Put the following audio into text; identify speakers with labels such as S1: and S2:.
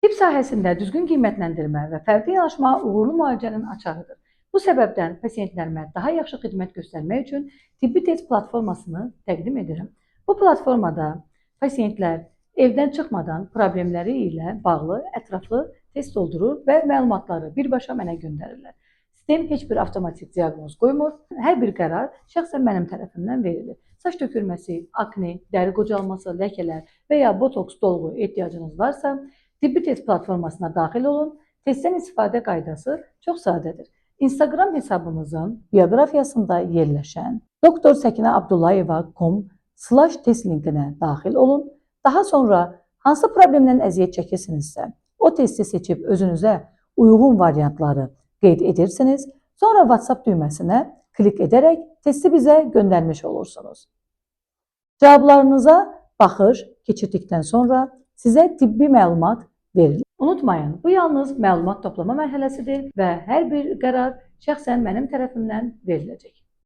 S1: Tibb sahəsində düzgün qiymətləndirmə və fərdi yanaşma uğurlu müalicənin açarıdır. Bu səbəbdən pasientlərimə daha yaxşı xidmət göstərmək üçün tibbi test platformasını təqdim edirəm. Bu platformada pasientlər evdən çıxmadan problemləri ilə bağlı ətraflı test doldurur və məlumatları birbaşa mənə göndərirlər. Sistem heç bir avtomatik diaqnoz qoymur. Hər bir qərar şəxsən mənim tərəfimdən verilir. Saç tökülməsi, akne, dəri qocalması, ləkələr və ya botoks dolğu ehtiyacınız varsa, tibbi test platformasına daxil olun. Testdən istifadə qaydası çox sadədir. Instagram hesabımızın bioqrafiyasında yerləşən dr.sakinabdullayeva.com/test linkinə daxil olun. Daha sonra hansı problemdən əziyyət çəkirsinizsə, o testi seçib özünüzə uyğun variantları qeyd edirsiniz. Sonra WhatsApp düyməsinə klik edərək testi bizə göndərmiş olursunuz. Cavablarınıza baxış keçirdikdən sonra sizə tibbi məlumat verilir. Unutmayın, bu yalnız məlumat toplama mərhələsidir və hər bir qərar şəxsən mənim tərəfimdən veriləcək.